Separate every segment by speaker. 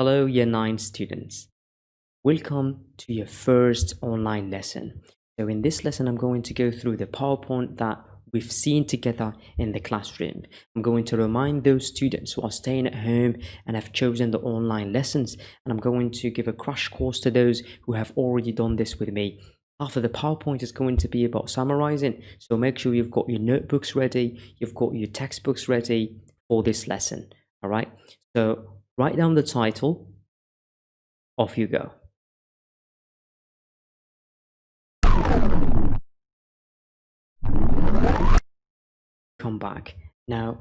Speaker 1: Hello, Year 9 students. Welcome to your first online lesson. So in this lesson, I'm going to go through the PowerPoint that we've seen together in the classroom. I'm going to remind those students who are staying at home and have chosen the online lessons, and I'm going to give a crash course to those who have already done this with me. After the PowerPoint is going to be about summarizing, so make sure you've got your notebooks ready, you've got your textbooks ready for this lesson. All right, so write down the title. Off you go. Come back. Now,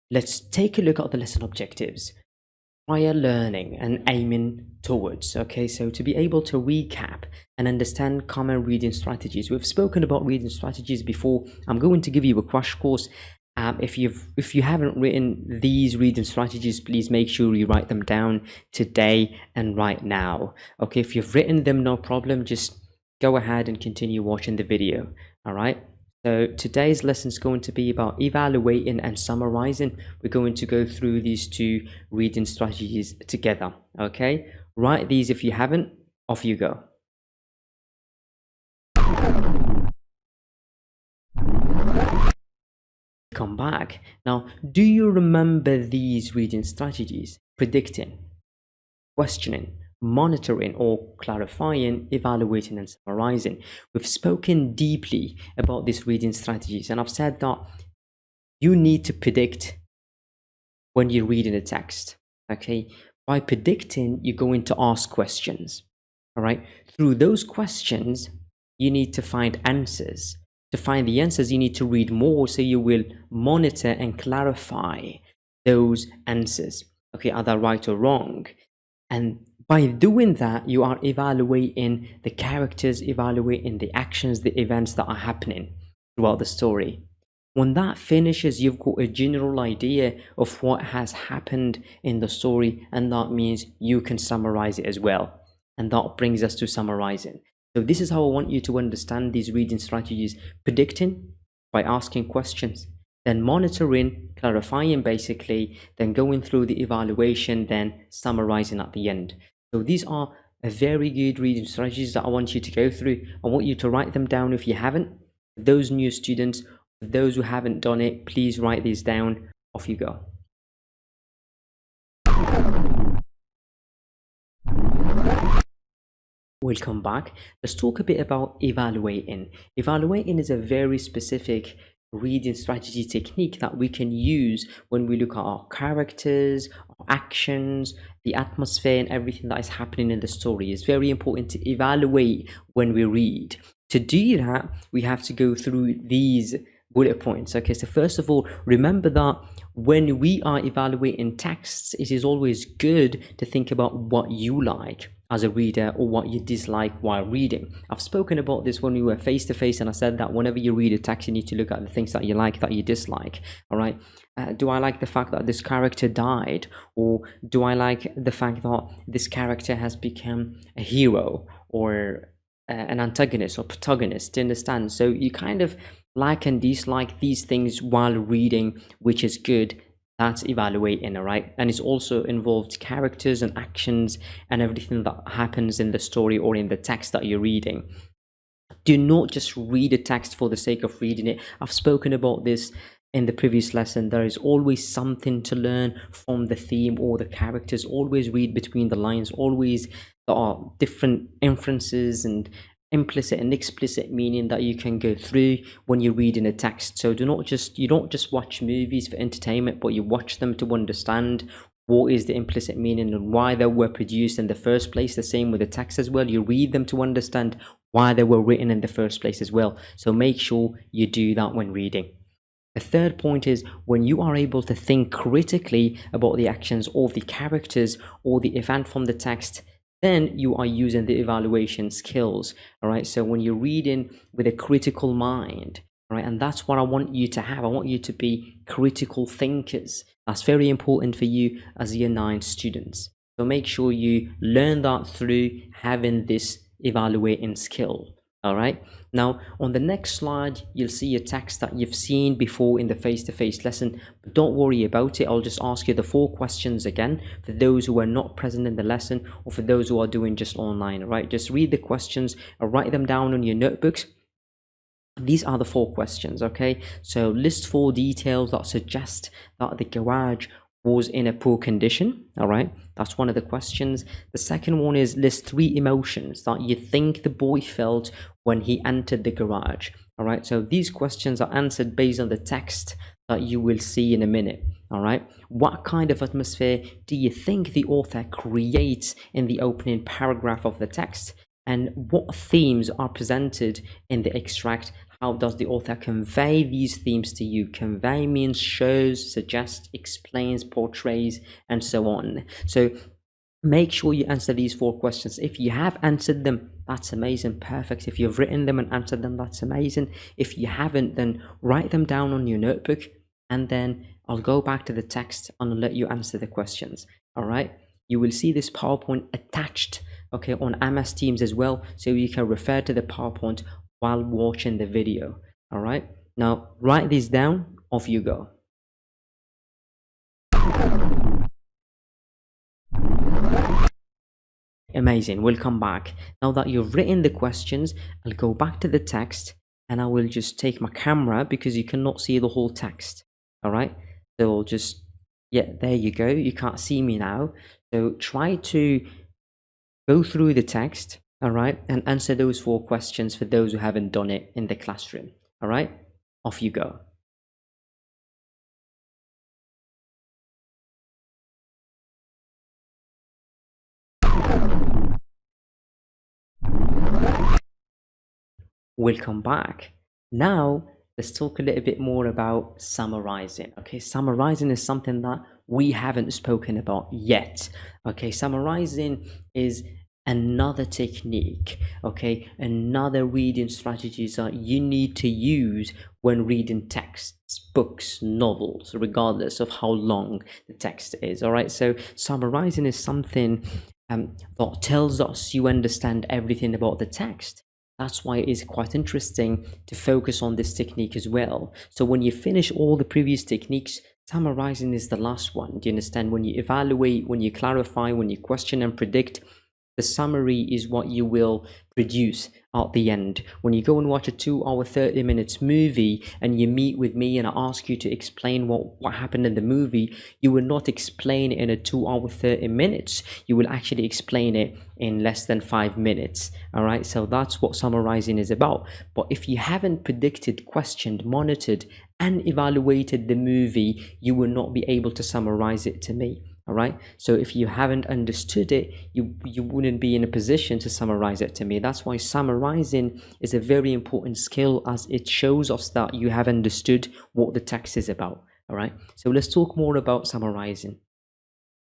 Speaker 1: let's take a look at the lesson objectives. Prior learning and aiming towards. Okay, so to be able to recap and understand common reading strategies. We've spoken about reading strategies before. I'm going to give you a crash course. If you haven't written these reading strategies, please make sure you write them down today and right now. Okay, if you've written them, no problem. Just go ahead and continue watching the video. All right. So today's lesson is going to be about evaluating and summarizing. We're going to go through these two reading strategies together. Okay, write these if you haven't. Off you go. Come back. Now, do you remember these reading strategies? Predicting, questioning, monitoring or clarifying, evaluating and summarizing. We've spoken deeply about these reading strategies, and I've said that you need to predict when you're reading a text. Okay, by predicting, you're going to ask questions. All right, through those questions, you need to find answers. To find the answers, you need to read more, so you will monitor and clarify those answers. Okay, are they right or wrong? And by doing that, you are evaluating the characters, evaluating the actions, the events that are happening throughout the story. When that finishes, you've got a general idea of what has happened in the story, and that means you can summarize it as well. And that brings us to summarizing. So this is how I want you to understand these reading strategies: predicting by asking questions, then monitoring, clarifying basically, then going through the evaluation, then summarizing at the end. So these are a very good reading strategies that I want you to go through. I want you to write them down if you haven't. Those new students, those who haven't done it, please write these down. Off you go. Welcome back. Let's talk a bit about evaluating. Evaluating is a very specific reading strategy technique that we can use when we look at our characters, our actions, the atmosphere, and everything that is happening in the story. It's very important to evaluate when we read. To do that, we have to go through these bullet points. Okay, so first of all, remember that when we are evaluating texts, it is always good to think about what you like as a reader or what you dislike while reading. I've spoken about this when we were face to face, and I said that whenever you read a text, you need to look at the things that you like, that you dislike. All right, do I like the fact that this character died, or do I like the fact that this character has become a hero or an antagonist or protagonist? Do you understand? So you kind of like and dislike these things while reading, which is good. That's evaluating. All right, and it's also involved characters and actions and everything that happens in the story or in the text that you're reading. Do not just read a text for the sake of reading it. I've spoken about this in the previous lesson. There is always something to learn from the theme or the characters. Always read between the lines. Always there are different inferences and implicit and explicit meaning that you can go through when you're reading a text. So you don't just watch movies for entertainment, but you watch them to understand what is the implicit meaning and why they were produced in the first place. The same with the text as well. You read them to understand why they were written in the first place as well. So make sure you do that when reading. The third point is when you are able to think critically about the actions of the characters or the event from the text, then you are using the evaluation skills. All right, so when you're reading with a critical mind, all right, and that's what I want you to have. I want you to be critical thinkers. That's very important for you as Year 9 students. So make sure you learn that through having this evaluating skill. All right. Now, on the next slide, you'll see a text that you've seen before in the face-to-face lesson, but don't worry about it. I'll just ask you the 4 questions again for those who are not present in the lesson or for those who are doing just online, all right? Just read the questions or write them down on your notebooks. These are the 4 questions, okay? So list 4 details that suggest that the garage was in a poor condition. All right, that's one of the questions. The second one is list 3 emotions that you think the boy felt when he entered the garage. All right, so these questions are answered based on the text that you will see in a minute. All right, what kind of atmosphere do you think the author creates in the opening paragraph of the text, and what themes are presented in the extract? How does the author convey these themes to you? Convey means shows, suggests, explains, portrays, and so on. So make sure you answer these 4 questions. If you have answered them, that's amazing, perfect. If you've written them and answered them, that's amazing. If you haven't, then write them down on your notebook, and then I'll go back to the text and I'll let you answer the questions. All right, you will see this PowerPoint attached, okay, on MS Teams as well, so you can refer to the PowerPoint while watching the video. All right, now write these down. Off you go. Amazing, we'll come back. Now that you've written the questions, I'll go back to the text and I will just take my camera because you cannot see the whole text. All right, so I'll just, yeah, there you go. You can't see me now. So try to go through the text, all right, and answer those 4 questions for those who haven't done it in the classroom. All right, off you go. Welcome back. Now let's talk a little bit more about summarizing. Okay, summarizing is something that we haven't spoken about yet. Okay, summarizing is another technique, okay, another reading strategies that you need to use when reading texts, books, novels, regardless of how long the text is. All right, so summarizing is something that tells us you understand everything about the text. That's why it is quite interesting to focus on this technique as well. So when you finish all the previous techniques, summarizing is the last one. Do you understand? When you evaluate, when you clarify, when you question and predict, the summary is what you will produce at the end. When you go and watch a 2-hour 30 minutes movie and you meet with me and I ask you to explain what happened in the movie, you will not explain it in a 2-hour 30 minutes. You will actually explain it in less than 5 minutes. All right, so that's what summarizing is about. But if you haven't predicted, questioned, monitored, and evaluated the movie, you will not be able to summarize it to me. All right, so if you haven't understood it, you wouldn't be in a position to summarize it to me. That's why summarizing is a very important skill, as it shows us that you have understood what the text is about. All right, so let's talk more about summarizing.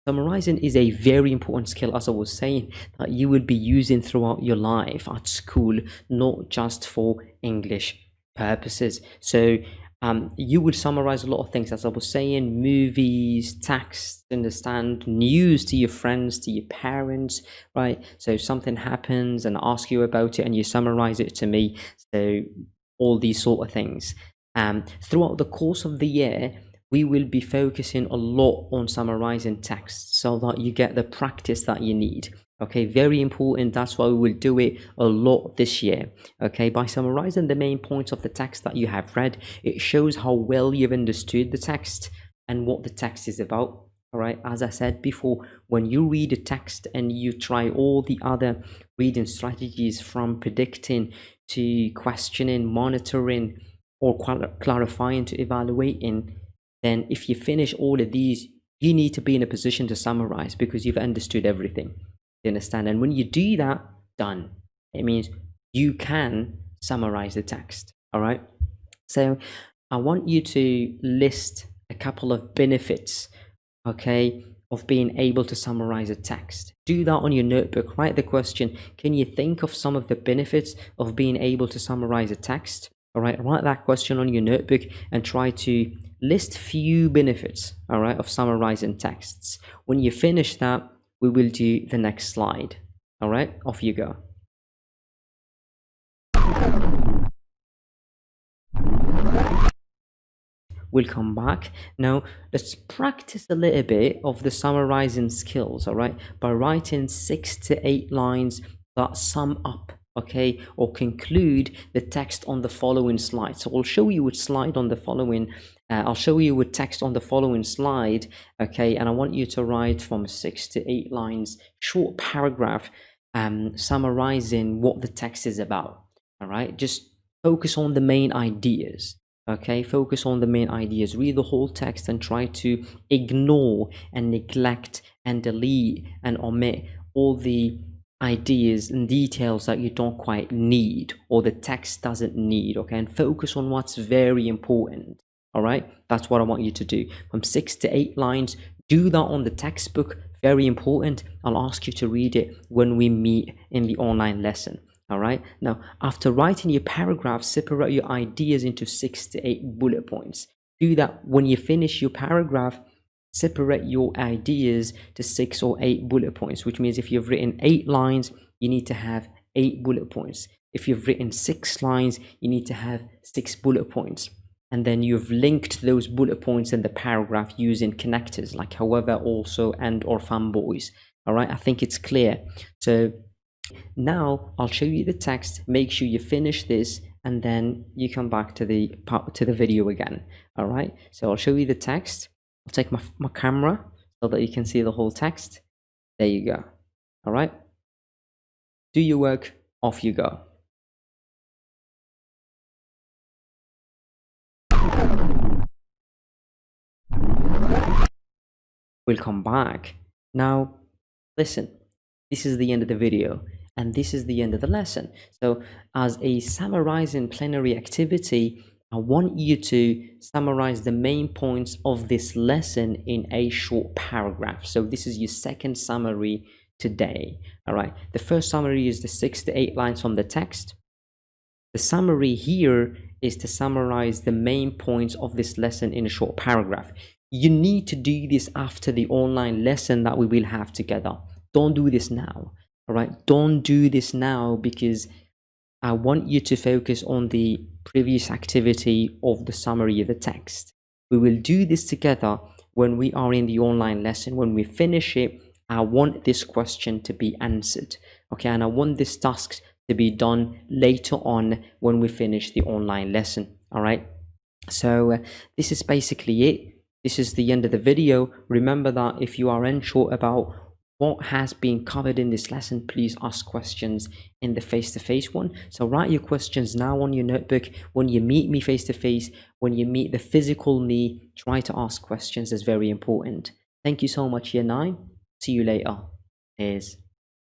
Speaker 1: Summarizing is a very important skill, as I was saying, that you will be using throughout your life at school, not just for English purposes. So you would summarize a lot of things, as I was saying, movies, text, understand, news to your friends, to your parents, right? So something happens and I ask you about it and you summarize it to me. So all these sort of things. Throughout the course of the year, we will be focusing a lot on summarizing text so that you get the practice that you need. Okay, very important. That's why we will do it a lot this year. Okay, by summarizing the main points of the text that you have read, it shows how well you've understood the text and what the text is about. All right, as I said before, when you read a text and you try all the other reading strategies, from predicting to questioning, monitoring, or clarifying to evaluating, then if you finish all of these, you need to be in a position to summarize because you've understood everything. You understand? And when you do that, done. It means you can summarize the text. All right. So I want you to list a couple of benefits, okay, of being able to summarize a text. Do that on your notebook. Write the question, can you think of some of the benefits of being able to summarize a text? All right, write that question on your notebook and try to list few benefits, all right, of summarizing texts. When you finish that, we will do the next slide. All right, off you go. We'll come back. Now, let's practice a little bit of the summarizing skills, all right, by writing 6 to 8 lines that sum up, okay, or conclude the text on the following slide. So I'll show you which slide on the following, I'll show you with text on the following slide, okay, and I want you to write from 6 to 8 lines, short paragraph, summarizing what the text is about, all right? Just focus on the main ideas, okay? Focus on the main ideas. Read the whole text and try to ignore and neglect and delete and omit all the ideas and details that you don't quite need or the text doesn't need, okay? And focus on what's very important, all right? That's what I want you to do. From 6 to 8 lines, do that on the textbook. Very important. I'll ask you to read it when we meet in the online lesson. All right. Now, after writing your paragraph, separate your ideas into 6 to 8 bullet points. Do that when you finish your paragraph. Separate your ideas to 6 or 8 bullet points, which means if you've written 8 lines, you need to have 8 bullet points. If you've written 6 lines, you need to have 6 bullet points. And then you've linked those bullet points in the paragraph using connectors like however, also, and, or fanboys. All right, I think it's clear. So now I'll show you the text. Make sure you finish this and then you come back to the video again. All right, so I'll show you the text. I'll take my camera so that you can see the whole text. There you go. All right, do your work, off you go. We'll come back. Now, listen, this is the end of the video and this is the end of the lesson. So as a summarizing plenary activity, I want you to summarize the main points of this lesson in a short paragraph. So this is your second summary today. All right. The first summary is the 6 to 8 lines from the text. The summary here is to summarize the main points of this lesson in a short paragraph. You need to do this after the online lesson that we will have together. Don't do this now. All right. Don't do this now because I want you to focus on the previous activity of the summary of the text. We will do this together when we are in the online lesson. When we finish it, I want this question to be answered. Okay. And I want this task to be done later on when we finish the online lesson. All right. So this is basically it. This is the end of the video. Remember that if you are unsure about what has been covered in this lesson, please ask questions in the face-to-face one. So write your questions now on your notebook. When you meet me face-to-face, when you meet the physical me, try to ask questions. That's very important. Thank you so much, Year 9. See you later. Cheers.